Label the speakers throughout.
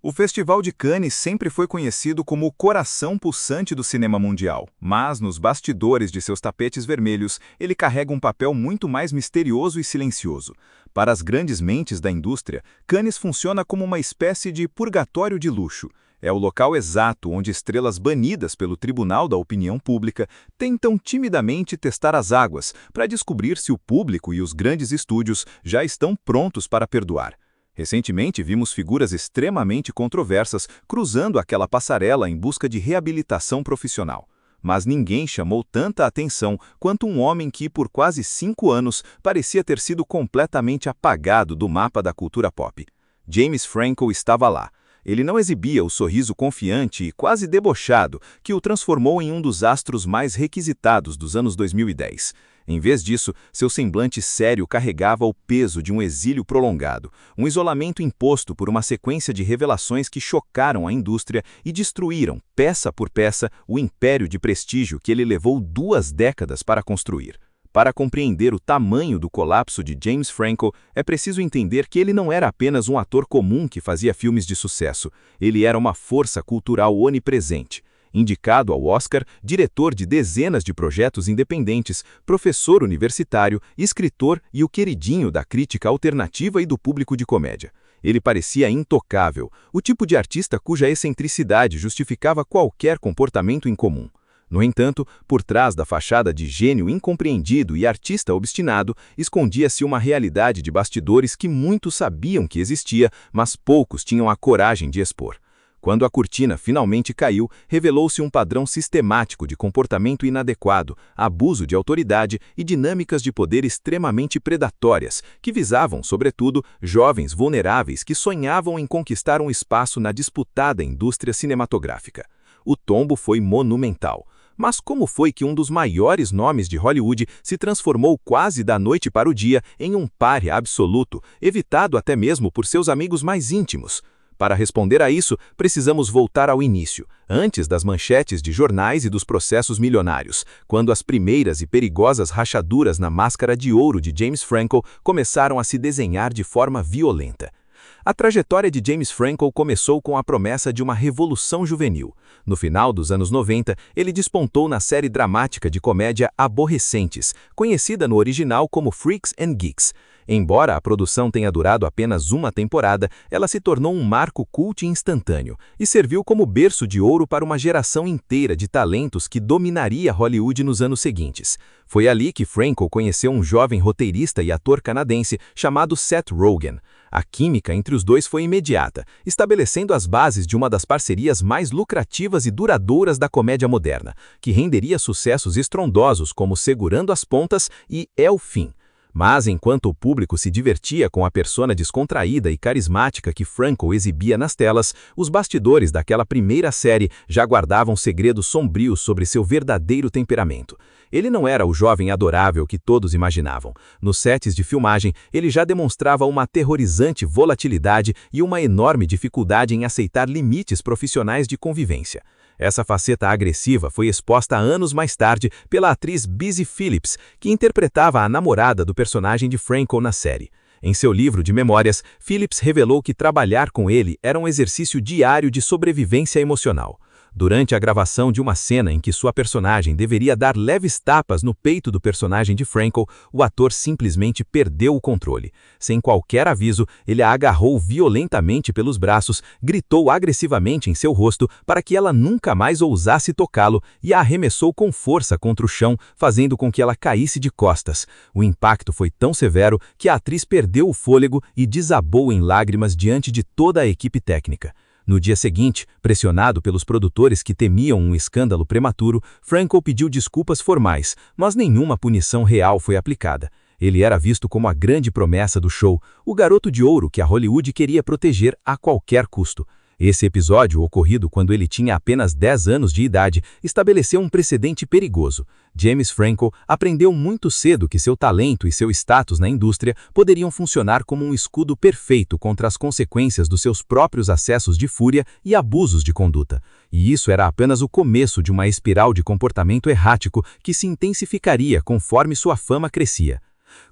Speaker 1: O Festival de Cannes sempre foi conhecido como o coração pulsante do cinema mundial, mas nos bastidores de seus tapetes vermelhos, ele carrega um papel muito mais misterioso e silencioso. Para as grandes mentes da indústria, Cannes funciona como uma espécie de purgatório de luxo. É o local exato onde estrelas banidas pelo Tribunal da Opinião Pública tentam timidamente testar as águas para descobrir se o público e os grandes estúdios já estão prontos para perdoar. Recentemente, vimos figuras extremamente controversas cruzando aquela passarela em busca de reabilitação profissional. Mas ninguém chamou tanta atenção quanto um homem que, por quase 5 anos, parecia ter sido completamente apagado do mapa da cultura pop. James Franco estava lá. Ele não exibia o sorriso confiante e quase debochado que o transformou em um dos astros mais requisitados dos anos 2010. Em vez disso, seu semblante sério carregava o peso de um exílio prolongado, um isolamento imposto por uma sequência de revelações que chocaram a indústria e destruíram, peça por peça, o império de prestígio que ele levou 2 décadas para construir. Para compreender o tamanho do colapso de James Franco, é preciso entender que ele não era apenas um ator comum que fazia filmes de sucesso, ele era uma força cultural onipresente. Indicado ao Oscar, diretor de dezenas de projetos independentes, professor universitário, escritor e o queridinho da crítica alternativa e do público de comédia. Ele parecia intocável, o tipo de artista cuja excentricidade justificava qualquer comportamento incomum. No entanto, por trás da fachada de gênio incompreendido e artista obstinado, escondia-se uma realidade de bastidores que muitos sabiam que existia, mas poucos tinham a coragem de expor. Quando a cortina finalmente caiu, revelou-se um padrão sistemático de comportamento inadequado, abuso de autoridade e dinâmicas de poder extremamente predatórias, que visavam, sobretudo, jovens vulneráveis que sonhavam em conquistar um espaço na disputada indústria cinematográfica. O tombo foi monumental. Mas como foi que um dos maiores nomes de Hollywood se transformou quase da noite para o dia em um pária absoluto, evitado até mesmo por seus amigos mais íntimos? Para responder a isso, precisamos voltar ao início, antes das manchetes de jornais e dos processos milionários, quando as primeiras e perigosas rachaduras na máscara de ouro de James Franco começaram a se desenhar de forma violenta. A trajetória de James Franco começou com a promessa de uma revolução juvenil. No final dos anos 90, ele despontou na série dramática de comédia Aborrecentes, conhecida no original como Freaks and Geeks. Embora a produção tenha durado apenas uma temporada, ela se tornou um marco cult instantâneo e serviu como berço de ouro para uma geração inteira de talentos que dominaria Hollywood nos anos seguintes. Foi ali que Franco conheceu um jovem roteirista e ator canadense chamado Seth Rogen. A química entre os dois foi imediata, estabelecendo as bases de uma das parcerias mais lucrativas e duradouras da comédia moderna, que renderia sucessos estrondosos como Segurando as Pontas e É o Fim. Mas enquanto o público se divertia com a persona descontraída e carismática que Franco exibia nas telas, os bastidores daquela primeira série já guardavam segredos sombrios sobre seu verdadeiro temperamento. Ele não era o jovem adorável que todos imaginavam. Nos sets de filmagem, ele já demonstrava uma aterrorizante volatilidade e uma enorme dificuldade em aceitar limites profissionais de convivência. Essa faceta agressiva foi exposta anos mais tarde pela atriz Busy Phillips, que interpretava a namorada do personagem de Franco na série. Em seu livro de memórias, Phillips revelou que trabalhar com ele era um exercício diário de sobrevivência emocional. Durante a gravação de uma cena em que sua personagem deveria dar leves tapas no peito do personagem de Franco, o ator simplesmente perdeu o controle. Sem qualquer aviso, ele a agarrou violentamente pelos braços, gritou agressivamente em seu rosto para que ela nunca mais ousasse tocá-lo e a arremessou com força contra o chão, fazendo com que ela caísse de costas. O impacto foi tão severo que a atriz perdeu o fôlego e desabou em lágrimas diante de toda a equipe técnica. No dia seguinte, pressionado pelos produtores que temiam um escândalo prematuro, Franco pediu desculpas formais, mas nenhuma punição real foi aplicada. Ele era visto como a grande promessa do show, o garoto de ouro que a Hollywood queria proteger a qualquer custo. Esse episódio, ocorrido quando ele tinha apenas 10 anos de idade, estabeleceu um precedente perigoso. James Franco aprendeu muito cedo que seu talento e seu status na indústria poderiam funcionar como um escudo perfeito contra as consequências dos seus próprios acessos de fúria e abusos de conduta. E isso era apenas o começo de uma espiral de comportamento errático que se intensificaria conforme sua fama crescia.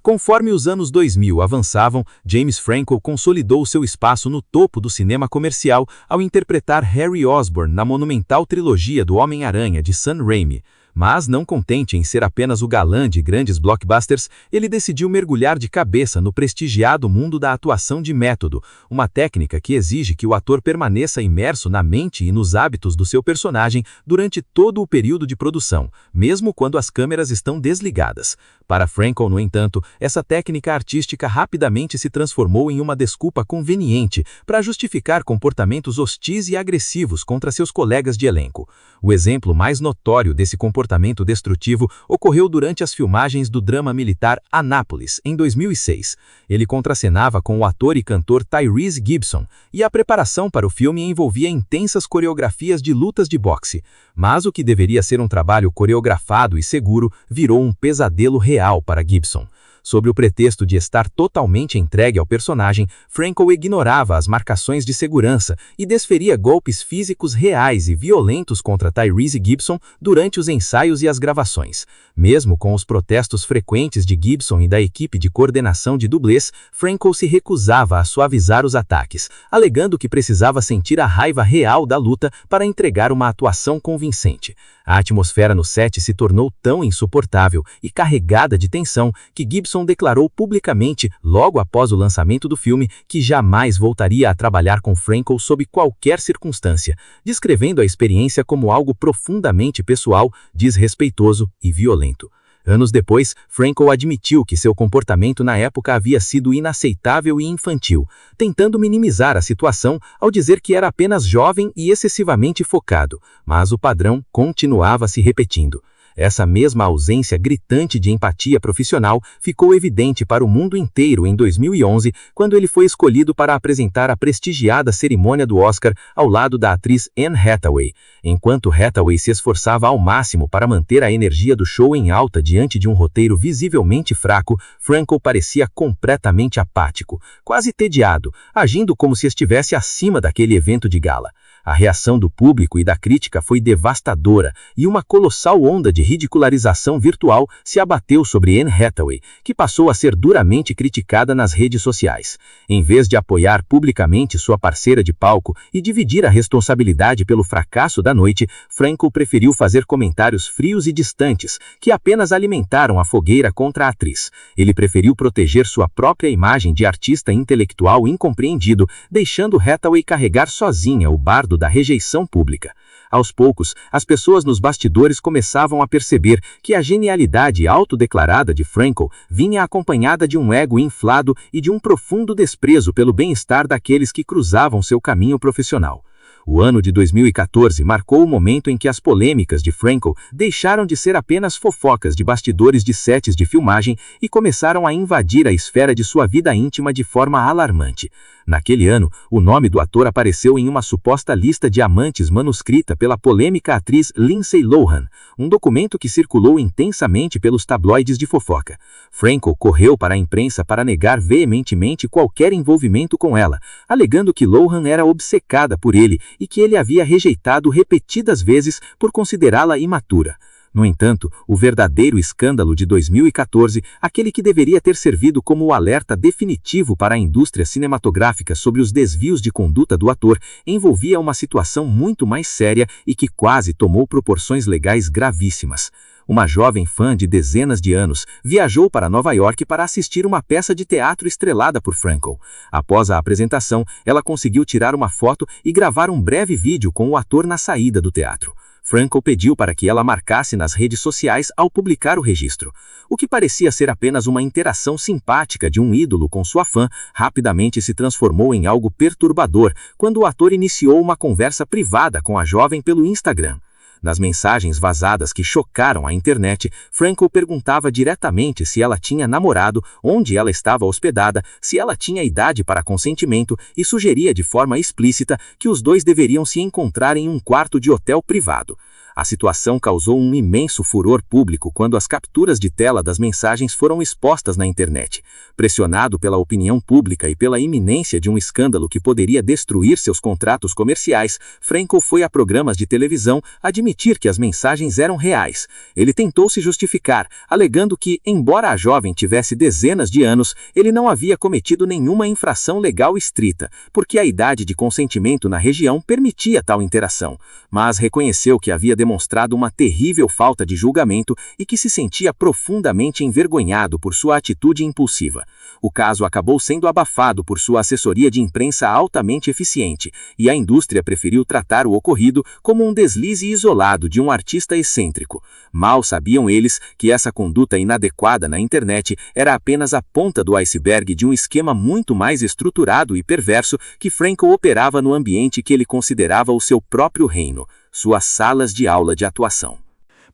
Speaker 2: Conforme os anos 2000 avançavam, James Franco consolidou seu espaço no topo do cinema comercial ao interpretar Harry Osborn na monumental trilogia do Homem-Aranha de Sam Raimi. Mas, não contente em ser apenas o galã de grandes blockbusters, ele decidiu mergulhar de cabeça no prestigiado mundo da atuação de método, uma técnica que exige que o ator permaneça imerso na mente e nos hábitos do seu personagem durante todo o período de produção, mesmo quando as câmeras estão desligadas. Para Franco, no entanto, essa técnica artística rapidamente se transformou em uma desculpa conveniente para justificar comportamentos hostis e agressivos contra seus colegas de elenco. O exemplo mais notório desse comportamento destrutivo ocorreu durante as filmagens do drama militar Anápolis, em 2006. Ele contracenava com o ator e cantor Tyrese Gibson, e a preparação para o filme envolvia intensas coreografias de lutas de boxe. Mas o que deveria ser um trabalho coreografado e seguro virou um pesadelo real para Gibson. Sob o pretexto de estar totalmente entregue ao personagem, Franco ignorava as marcações de segurança e desferia golpes físicos reais e violentos contra Tyrese Gibson durante os ensaios e as gravações. Mesmo com os protestos frequentes de Gibson e da equipe de coordenação de dublês, Franco se recusava a suavizar os ataques, alegando que precisava sentir a raiva real da luta para entregar uma atuação convincente. A atmosfera no set se tornou tão insuportável e carregada de tensão que Gibson declarou publicamente, logo após o lançamento do filme, que jamais voltaria a trabalhar com Franco sob qualquer circunstância, descrevendo a experiência como algo profundamente pessoal, desrespeitoso e violento. Anos depois, Franco admitiu que seu comportamento na época havia sido inaceitável e infantil, tentando minimizar a situação ao dizer que era apenas jovem e excessivamente focado, mas o padrão continuava se repetindo. Essa mesma ausência gritante de empatia profissional ficou evidente para o mundo inteiro em 2011, quando ele foi escolhido para apresentar a prestigiada cerimônia do Oscar ao lado da atriz Anne Hathaway. Enquanto Hathaway se esforçava ao máximo para manter a energia do show em alta diante de um roteiro visivelmente fraco, Franco parecia completamente apático, quase tediado, agindo como se estivesse acima daquele evento de gala. A reação do público e da crítica foi devastadora e uma colossal onda de ridicularização virtual se abateu sobre Anne Hathaway, que passou a ser duramente criticada nas redes sociais. Em vez de apoiar publicamente sua parceira de palco e dividir a responsabilidade pelo fracasso da noite, Franco preferiu fazer comentários frios e distantes, que apenas alimentaram a fogueira contra a atriz. Ele preferiu proteger sua própria imagem de artista intelectual incompreendido, deixando Hathaway carregar sozinha o bardo da rejeição pública. Aos poucos, as pessoas nos bastidores começavam a perceber que a genialidade autodeclarada de Franco vinha acompanhada de um ego inflado e de um profundo desprezo pelo bem-estar daqueles que cruzavam seu caminho profissional. O ano de 2014 marcou o momento em que as polêmicas de Franco deixaram de ser apenas fofocas de bastidores de sets de filmagem e começaram a invadir a esfera de sua vida íntima de forma alarmante. Naquele ano, o nome do ator apareceu em uma suposta lista de amantes manuscrita pela polêmica atriz Lindsay Lohan, um documento que circulou intensamente pelos tabloides de fofoca. Franco correu para a imprensa para negar veementemente qualquer envolvimento com ela, alegando que Lohan era obcecada por ele e que ele havia rejeitado repetidas vezes por considerá-la imatura. No entanto, o verdadeiro escândalo de 2014, aquele que deveria ter servido como o alerta definitivo para a indústria cinematográfica sobre os desvios de conduta do ator, envolvia uma situação muito mais séria e que quase tomou proporções legais gravíssimas. Uma jovem fã de dezenas de anos viajou para Nova York para assistir uma peça de teatro estrelada por Franco. Após a apresentação, ela conseguiu tirar uma foto e gravar um breve vídeo com o ator na saída do teatro. Franco pediu para que ela marcasse nas redes sociais ao publicar o registro. O que parecia ser apenas uma interação simpática de um ídolo com sua fã, rapidamente se transformou em algo perturbador quando o ator iniciou uma conversa privada com a jovem pelo Instagram. Nas mensagens vazadas que chocaram a internet, Franco perguntava diretamente se ela tinha namorado, onde ela estava hospedada, se ela tinha idade para consentimento e sugeria de forma explícita que os dois deveriam se encontrar em um quarto de hotel privado. A situação causou um imenso furor público quando as capturas de tela das mensagens foram expostas na internet. Pressionado pela opinião pública e pela iminência de um escândalo que poderia destruir seus contratos comerciais, Frankel foi a programas de televisão admitir que as mensagens eram reais. Ele tentou se justificar, alegando que, embora a jovem tivesse dezenas de anos, ele não havia cometido nenhuma infração legal estrita, porque a idade de consentimento na região permitia tal interação, mas reconheceu que havia demonstrado uma terrível falta de julgamento e que se sentia profundamente envergonhado por sua atitude impulsiva. O caso acabou sendo abafado por sua assessoria de imprensa altamente eficiente, e a indústria preferiu tratar o ocorrido como um deslize isolado de um artista excêntrico. Mal sabiam eles que essa conduta inadequada na internet era apenas a ponta do iceberg de um esquema muito mais estruturado e perverso que Frankel operava no ambiente que ele considerava o seu próprio reino, suas salas de aula de atuação.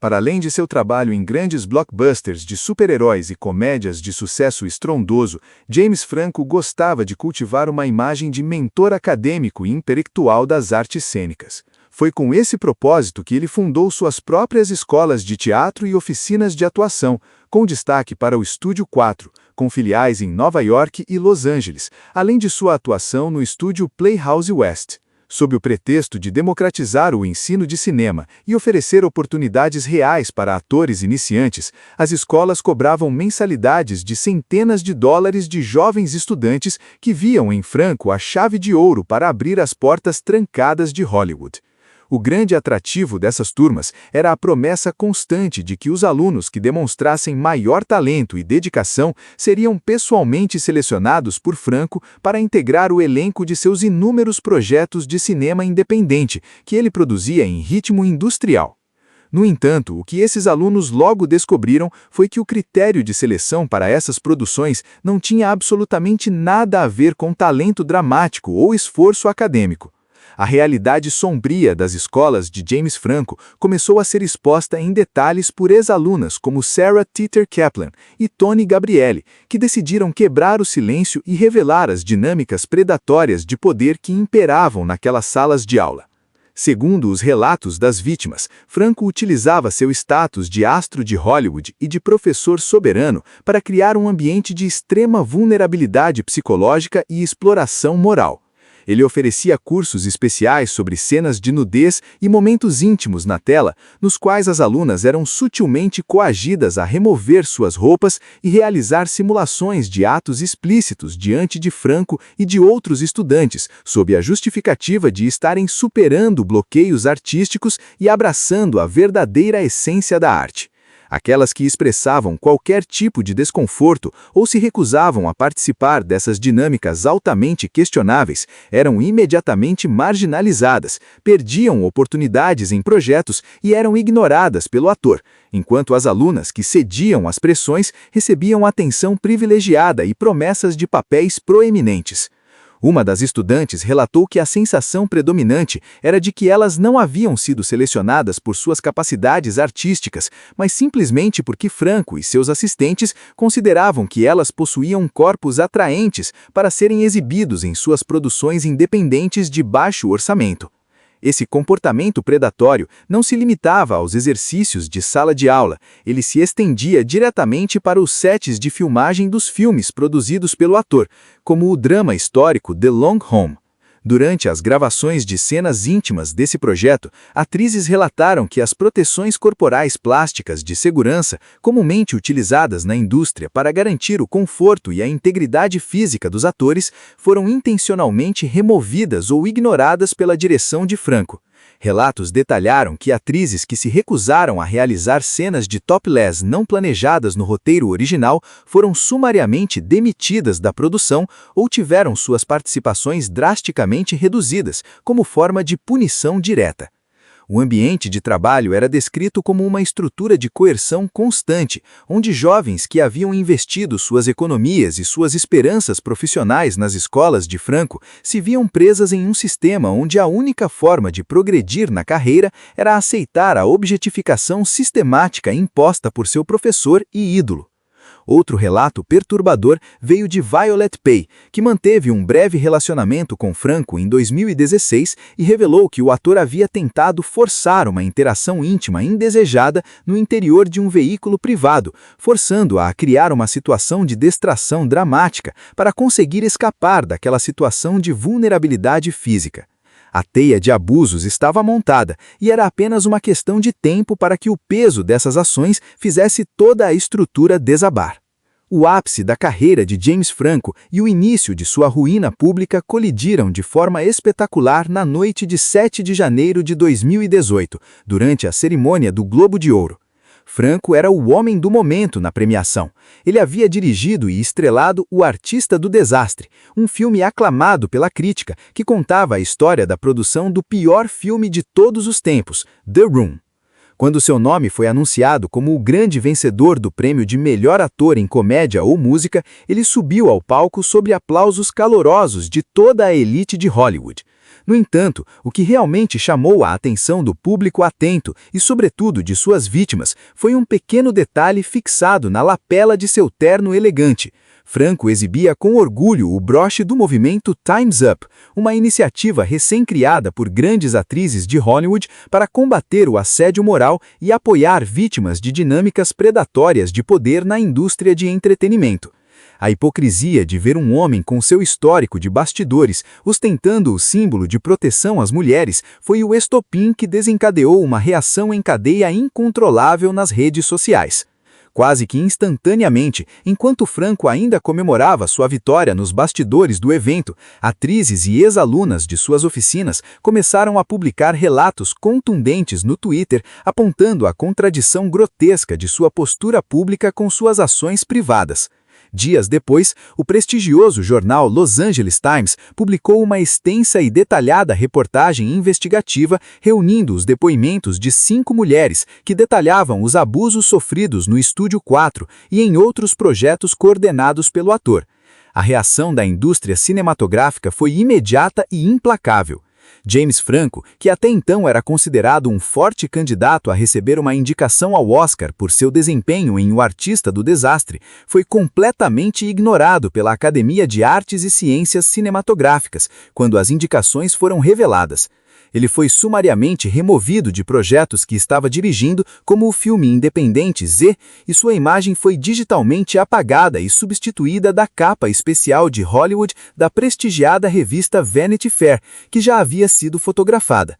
Speaker 1: Para além de seu trabalho em grandes blockbusters de super-heróis e comédias de sucesso estrondoso, James Franco gostava de cultivar uma imagem de mentor acadêmico e intelectual das artes cênicas. Foi com esse propósito que ele fundou suas próprias escolas de teatro e oficinas de atuação, com destaque para o Estúdio 4, com filiais em Nova York e Los Angeles, além de sua atuação no Estúdio Playhouse West. Sob o pretexto de democratizar o ensino de cinema e oferecer oportunidades reais para atores iniciantes, as escolas cobravam mensalidades de centenas de dólares de jovens estudantes que viam em Franco a chave de ouro para abrir as portas trancadas de Hollywood. O grande atrativo dessas turmas era a promessa constante de que os alunos que demonstrassem maior talento e dedicação seriam pessoalmente selecionados por Franco para integrar o elenco de seus inúmeros projetos de cinema independente, que ele produzia em ritmo industrial. No entanto, o que esses alunos logo descobriram foi que o critério de seleção para essas produções não tinha absolutamente nada a ver com talento dramático ou esforço acadêmico. A realidade sombria das escolas de James Franco começou a ser exposta em detalhes por ex-alunas como Sarah Teeter Kaplan e Toni Gabrielli, que decidiram quebrar o silêncio e revelar as dinâmicas predatórias de poder que imperavam naquelas salas de aula. Segundo os relatos das vítimas, Franco utilizava seu status de astro de Hollywood e de professor soberano para criar um ambiente de extrema vulnerabilidade psicológica e exploração moral. Ele oferecia cursos especiais sobre cenas de nudez e momentos íntimos na tela, nos quais as alunas eram sutilmente coagidas a remover suas roupas e realizar simulações de atos explícitos diante de Franco e de outros estudantes, sob a justificativa de estarem superando bloqueios artísticos e abraçando a verdadeira essência da arte. Aquelas que expressavam qualquer tipo de desconforto ou se recusavam a participar dessas dinâmicas altamente questionáveis eram imediatamente marginalizadas, perdiam oportunidades em projetos e eram ignoradas pelo ator, enquanto as alunas que cediam às pressões recebiam atenção privilegiada e promessas de papéis proeminentes. Uma das estudantes relatou que a sensação predominante era de que elas não haviam sido selecionadas por suas capacidades artísticas, mas simplesmente porque Franco e seus assistentes consideravam que elas possuíam corpos atraentes para serem exibidos em suas produções independentes de baixo orçamento. Esse comportamento predatório não se limitava aos exercícios de sala de aula, ele se estendia diretamente para os sets de filmagem dos filmes produzidos pelo ator, como o drama histórico The Long Home. Durante as gravações de cenas íntimas desse projeto, atrizes relataram que as proteções corporais plásticas de segurança, comumente utilizadas na indústria para garantir o conforto e a integridade física dos atores, foram intencionalmente removidas ou ignoradas pela direção de Franco. Relatos detalharam que atrizes que se recusaram a realizar cenas de topless não planejadas no roteiro original foram sumariamente demitidas da produção ou tiveram suas participações drasticamente reduzidas, como forma de punição direta. O ambiente de trabalho era descrito como uma estrutura de coerção constante, onde jovens que haviam investido suas economias e suas esperanças profissionais nas escolas de Franco se viam presas em um sistema onde a única forma de progredir na carreira era aceitar a objetificação sistemática imposta por seu professor e ídolo.
Speaker 3: Outro relato perturbador veio de Violet Pay, que manteve um breve relacionamento com Franco em 2016 e revelou que o ator havia tentado forçar uma interação íntima indesejada no interior de um veículo privado, forçando-a a criar uma situação de distração dramática para conseguir escapar daquela situação de vulnerabilidade física. A teia de abusos estava montada e era apenas uma questão de tempo para que o peso dessas ações fizesse toda a estrutura desabar. O ápice da carreira de James Franco e o início de sua ruína pública colidiram de forma espetacular na noite de 7 de janeiro de 2018, durante a cerimônia do Globo de Ouro. Franco era o homem do momento na premiação. Ele havia dirigido e estrelado O Artista do Desastre, um filme aclamado pela crítica que contava a história da produção do pior filme de todos os tempos, The Room. Quando seu nome foi anunciado como o grande vencedor do prêmio de melhor ator em comédia ou música, ele subiu ao palco sob aplausos calorosos de toda a elite de Hollywood. No entanto, o que realmente chamou a atenção do público atento e, sobretudo, de suas vítimas, foi um pequeno detalhe fixado na lapela de seu terno elegante. Franco exibia com orgulho o broche do movimento Time's Up, uma iniciativa recém-criada por grandes atrizes de Hollywood para combater o assédio moral e apoiar vítimas de dinâmicas predatórias de poder na indústria de entretenimento. A hipocrisia de ver um homem com seu histórico de bastidores ostentando o símbolo de proteção às mulheres foi o estopim que desencadeou uma reação em cadeia incontrolável nas redes sociais. Quase que instantaneamente, enquanto Franco ainda comemorava sua vitória nos bastidores do evento, atrizes e ex-alunas de suas oficinas começaram a publicar relatos contundentes no Twitter apontando a contradição grotesca de sua postura pública com suas ações privadas. Dias depois, o prestigioso jornal Los Angeles Times publicou uma extensa e detalhada reportagem investigativa reunindo os depoimentos de 5 mulheres que detalhavam os abusos sofridos no Estúdio 4 e em outros projetos coordenados pelo ator. A reação da indústria cinematográfica foi imediata e implacável. James Franco, que até então era considerado um forte candidato a receber uma indicação ao Oscar por seu desempenho em O Artista do Desastre, foi completamente ignorado pela Academia de Artes e Ciências Cinematográficas quando as indicações foram reveladas. Ele foi sumariamente removido de projetos que estava dirigindo, como o filme independente Z, e sua imagem foi digitalmente apagada e substituída da capa especial de Hollywood da prestigiada revista Vanity Fair, que já havia sido fotografada.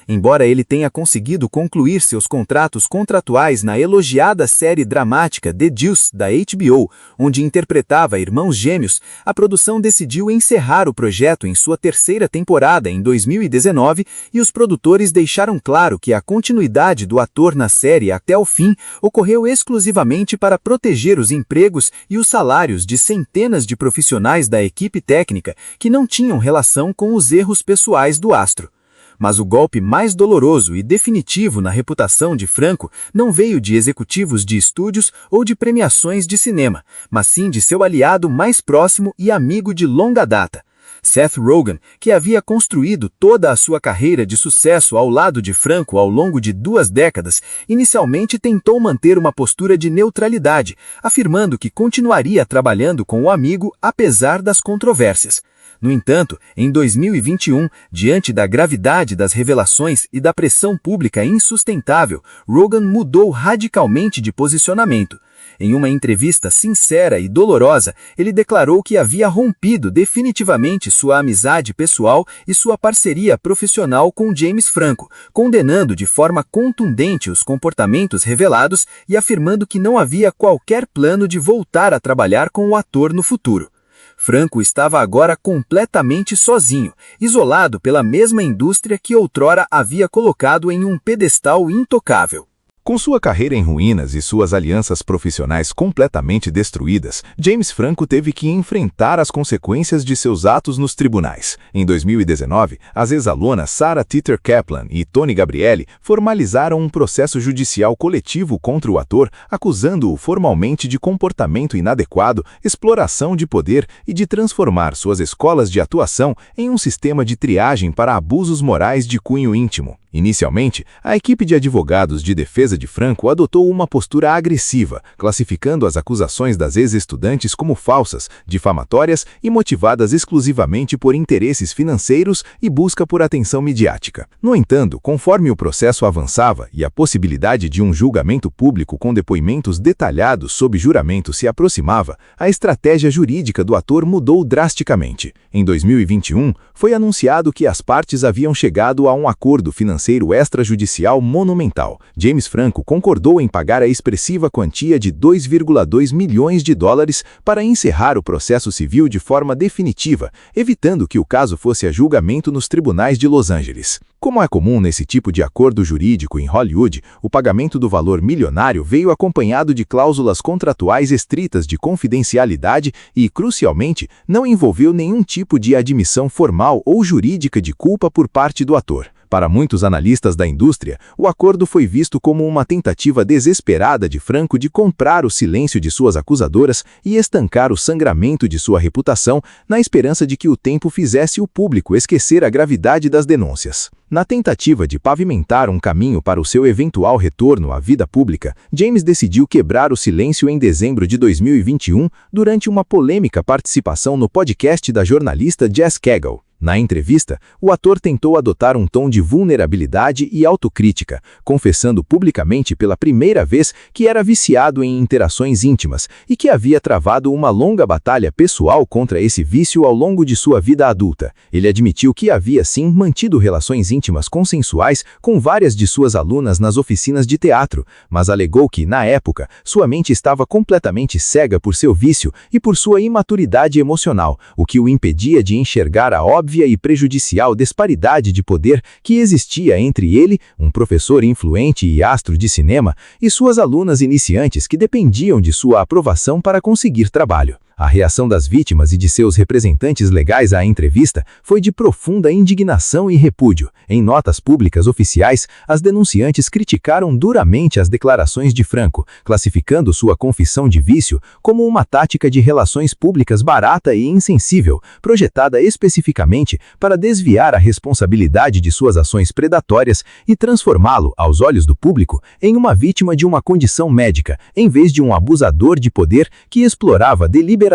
Speaker 3: Embora ele tenha conseguido concluir seus contratos contratuais na elogiada série dramática The Deuce, da HBO, onde interpretava irmãos gêmeos, a produção decidiu encerrar o projeto em sua 3ª temporada em 2019 e os produtores deixaram claro que a continuidade do ator na série até o fim ocorreu exclusivamente para proteger os empregos e os salários de centenas de profissionais da equipe técnica que não tinham relação com os erros pessoais do astro. Mas o golpe mais doloroso e definitivo na reputação de Franco não veio de executivos de estúdios ou de premiações de cinema, mas sim de seu aliado mais próximo e amigo de longa data. Seth Rogen, que havia construído toda a sua carreira de sucesso ao lado de Franco ao longo de 2 décadas, inicialmente tentou manter uma postura de neutralidade, afirmando que continuaria trabalhando com o amigo apesar das controvérsias. No entanto, em 2021, diante da gravidade das revelações e da pressão pública insustentável, Rogen mudou radicalmente de posicionamento. Em uma entrevista sincera e dolorosa, ele declarou que havia rompido definitivamente sua amizade pessoal e sua parceria profissional com James Franco, condenando de forma contundente os comportamentos revelados e afirmando que não havia qualquer plano de voltar a trabalhar com o ator no futuro. Franco estava agora completamente sozinho, isolado pela mesma indústria que outrora havia colocado em um pedestal intocável.
Speaker 1: Com sua carreira em ruínas e suas alianças profissionais completamente destruídas, James Franco teve que enfrentar as consequências de seus atos nos tribunais. Em 2019, as ex-alunas Sarah Teeter Kaplan e Toni Gabrielle formalizaram um processo judicial coletivo contra o ator, acusando-o formalmente de comportamento inadequado, exploração de poder e de transformar suas escolas de atuação em um sistema de triagem para abusos morais de cunho íntimo.
Speaker 3: Inicialmente, a equipe de advogados de defesa de Franco adotou uma postura agressiva, classificando as acusações das ex-estudantes como falsas, difamatórias e motivadas exclusivamente por interesses financeiros e busca por atenção midiática. No entanto, conforme o processo avançava e a possibilidade de um julgamento público com depoimentos detalhados sob juramento se aproximava, a estratégia jurídica do ator mudou drasticamente. Em 2021, foi anunciado que as partes haviam chegado a um acordo financeiro extrajudicial monumental. James Franco concordou em pagar a expressiva quantia de 2,2 milhões de dólares para encerrar o processo civil de forma definitiva, evitando que o caso fosse a julgamento nos tribunais de Los Angeles. Como é comum nesse tipo de acordo jurídico em Hollywood, o pagamento do valor milionário veio acompanhado de cláusulas contratuais estritas de confidencialidade e, crucialmente, não envolveu nenhum tipo de admissão formal ou jurídica de culpa por parte do ator. Para muitos analistas da indústria, o acordo foi visto como uma tentativa desesperada de Franco de comprar o silêncio de suas acusadoras e estancar o sangramento de sua reputação, na esperança de que o tempo fizesse o público esquecer a gravidade das denúncias. Na tentativa de pavimentar um caminho para o seu eventual retorno à vida pública, James decidiu quebrar o silêncio em dezembro de 2021 durante uma polêmica participação no podcast da jornalista Jess Cagle. Na entrevista, o ator tentou adotar um tom de vulnerabilidade e autocrítica, confessando publicamente pela primeira vez que era viciado em interações íntimas e que havia travado uma longa batalha pessoal contra esse vício ao longo de sua vida adulta. Ele admitiu que havia sim mantido relações íntimas consensuais com várias de suas alunas nas oficinas de teatro, mas alegou que, na época, sua mente estava completamente cega por seu vício e por sua imaturidade emocional, o que o impedia de enxergar a óbvia e prejudicial disparidade de poder que existia entre ele, um professor influente e astro de cinema, e suas alunas iniciantes que dependiam de sua aprovação para conseguir trabalho. A reação das vítimas e de seus representantes legais à entrevista foi de profunda indignação e repúdio. Em notas públicas oficiais, as denunciantes criticaram duramente as declarações de Franco, classificando sua confissão de vício como uma tática de relações públicas barata e insensível, projetada especificamente para desviar a responsabilidade de suas ações predatórias e transformá-lo, aos olhos do público, em uma vítima de uma condição médica, em vez de um abusador de poder que explorava deliberadamente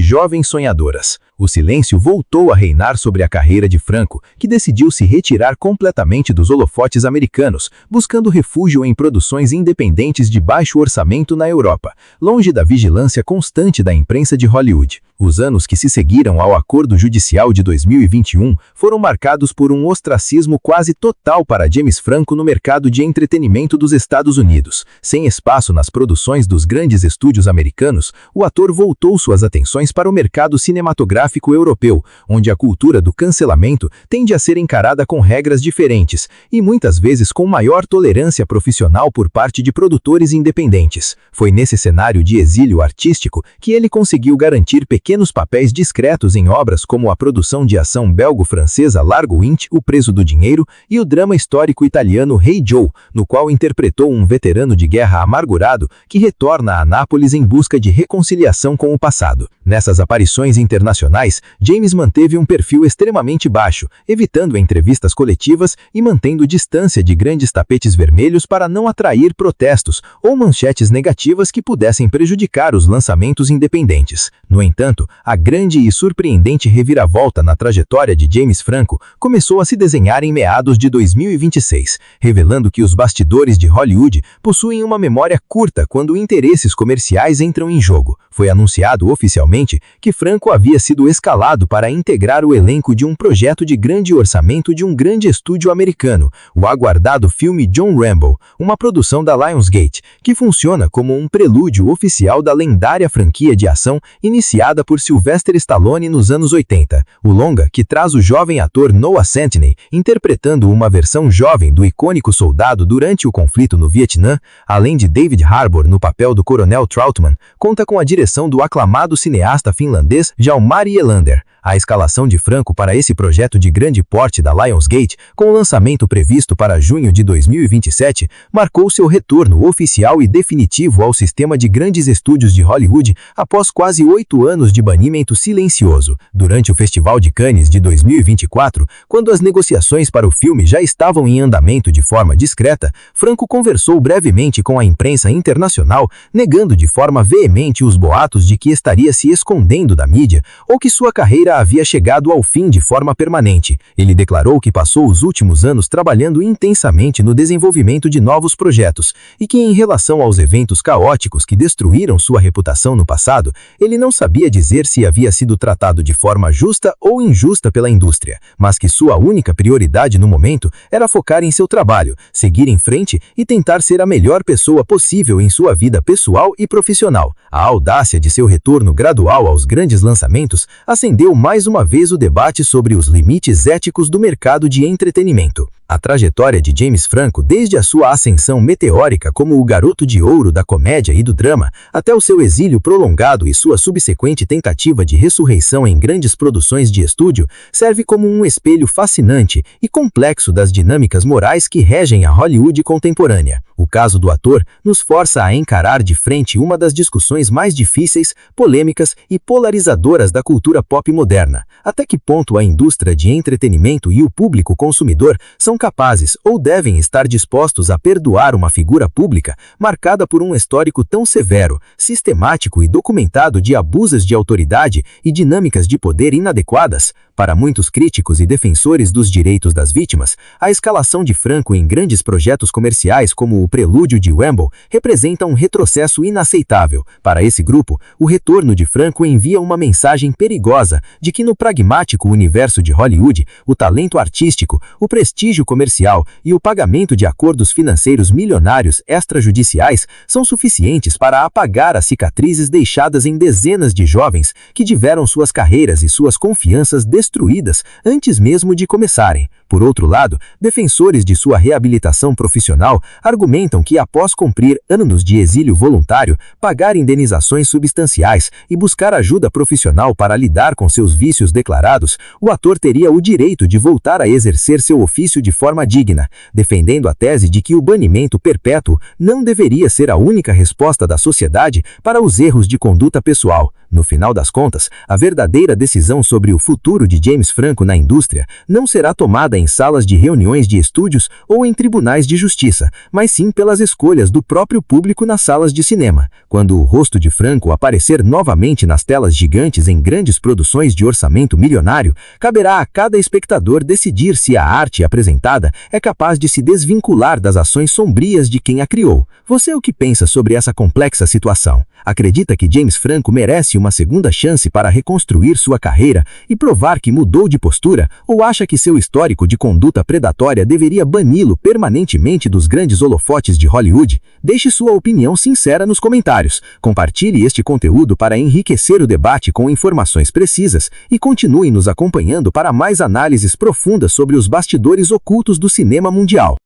Speaker 3: jovens sonhadoras. O silêncio voltou a reinar sobre a carreira de Franco, que decidiu se retirar completamente dos holofotes americanos, buscando refúgio em produções independentes de baixo orçamento na Europa, longe da vigilância constante da imprensa de Hollywood. Os anos que se seguiram ao acordo judicial de 2021 foram marcados por um ostracismo quase total para James Franco no mercado de entretenimento dos Estados Unidos. Sem espaço nas produções dos grandes estúdios americanos, o ator voltou suas atenções para o mercado cinematográfico europeu, onde a cultura do cancelamento tende a ser encarada com regras diferentes e muitas vezes com maior tolerância profissional por parte de produtores independentes. Foi nesse cenário de exílio artístico que ele conseguiu garantir pequenos papéis discretos em obras como a produção de ação belgo-francesa Largo Winch, O Preço do Dinheiro, e o drama histórico italiano Hey Joe, no qual interpretou um veterano de guerra amargurado que retorna a Nápoles em busca de reconciliação com o passado. Nessas aparições internacionais, James manteve um perfil extremamente baixo, evitando entrevistas coletivas e mantendo distância de grandes tapetes vermelhos para não atrair protestos ou manchetes negativas que pudessem prejudicar os lançamentos independentes. No entanto, a grande e surpreendente reviravolta na trajetória de James Franco começou a se desenhar em meados de 2026, revelando que os bastidores de Hollywood possuem uma memória curta quando interesses comerciais entram em jogo. Foi anunciado oficialmente que Franco havia sido escalado para integrar o elenco de um projeto de grande orçamento de um grande estúdio americano, o aguardado filme John Rambo, uma produção da Lionsgate, que funciona como um prelúdio oficial da lendária franquia de ação iniciada por Sylvester Stallone nos anos 80. O longa, que traz o jovem ator Noah Centineo interpretando uma versão jovem do icônico soldado durante o conflito no Vietnã, além de David Harbour no papel do coronel Trautmann, conta com a direção do aclamado cineasta finlandês Jalmari Elander.
Speaker 2: A escalação de Franco para esse projeto de grande porte da Lionsgate, com o lançamento previsto para junho de 2027, marcou seu retorno oficial e definitivo ao sistema de grandes estúdios de Hollywood após quase 8 anos de banimento silencioso. Durante o Festival de Cannes de 2024, quando as negociações para o filme já estavam em andamento de forma discreta, Franco conversou brevemente com a imprensa internacional, negando de forma veemente os boatos de que estaria se escondendo da mídia ou que sua carreira havia chegado ao fim de forma permanente. Ele declarou que passou os últimos anos trabalhando intensamente no desenvolvimento de novos projetos e que, em relação aos eventos caóticos que destruíram sua reputação no passado, ele não sabia dizer se havia sido tratado de forma justa ou injusta pela indústria, mas que sua única prioridade no momento era focar em seu trabalho, seguir em frente e tentar ser a melhor pessoa possível em sua vida pessoal e profissional. A audácia de seu retorno gradual aos grandes lançamentos acendeu mais uma vez o debate sobre os limites éticos do mercado de entretenimento. A trajetória de James Franco, desde a sua ascensão meteórica como o garoto de ouro da comédia e do drama, até o seu exílio prolongado e sua subsequente tentativa de ressurreição em grandes produções de estúdio, serve como um espelho fascinante e complexo das dinâmicas morais que regem a Hollywood contemporânea. O caso do ator nos força a encarar de frente uma das discussões mais difíceis, polêmicas e polarizadoras da cultura pop moderna. Até que ponto a indústria de entretenimento e o público consumidor são capazes ou devem estar dispostos a perdoar uma figura pública marcada por um histórico tão severo, sistemático e documentado de abusos de autoridade e dinâmicas de poder inadequadas? Para muitos críticos e defensores dos direitos das vítimas, a escalação de Franco em grandes projetos comerciais como o Prelúdio de Wembley representa um retrocesso inaceitável. Para esse grupo, o retorno de Franco envia uma mensagem perigosa de que no pragmático universo de Hollywood, o talento artístico, o prestígio comercial e o pagamento de acordos financeiros milionários extrajudiciais são suficientes para apagar as cicatrizes deixadas em dezenas de jovens que tiveram suas carreiras e suas confianças destruídas antes mesmo de começarem. Por outro lado, defensores de sua reabilitação profissional argumentam que, após cumprir anos de exílio voluntário, pagar indenizações substanciais e buscar ajuda profissional para lidar com seus vícios declarados, o ator teria o direito de voltar a exercer seu ofício de forma digna, defendendo a tese de que o banimento perpétuo não deveria ser a única resposta da sociedade para os erros de conduta pessoal. No final das contas, a verdadeira decisão sobre o futuro de James Franco na indústria não será tomada em salas de reuniões de estúdios ou em tribunais de justiça, mas sim pelas escolhas do próprio público nas salas de cinema. Quando o rosto de Franco aparecer novamente nas telas gigantes em grandes produções de orçamento milionário, caberá a cada espectador decidir se a arte apresentada é capaz de se desvincular das ações sombrias de quem a criou. Você o que pensa sobre essa complexa situação? Acredita que James Franco merece uma segunda chance para reconstruir sua carreira e provar que mudou de postura, ou acha que seu histórico de conduta predatória deveria bani-lo permanentemente dos grandes holofotes de Hollywood? Deixe sua opinião sincera nos comentários. Compartilhe este conteúdo para enriquecer o debate com informações precisas e continue nos acompanhando para mais análises profundas sobre os bastidores ocultos do cinema mundial.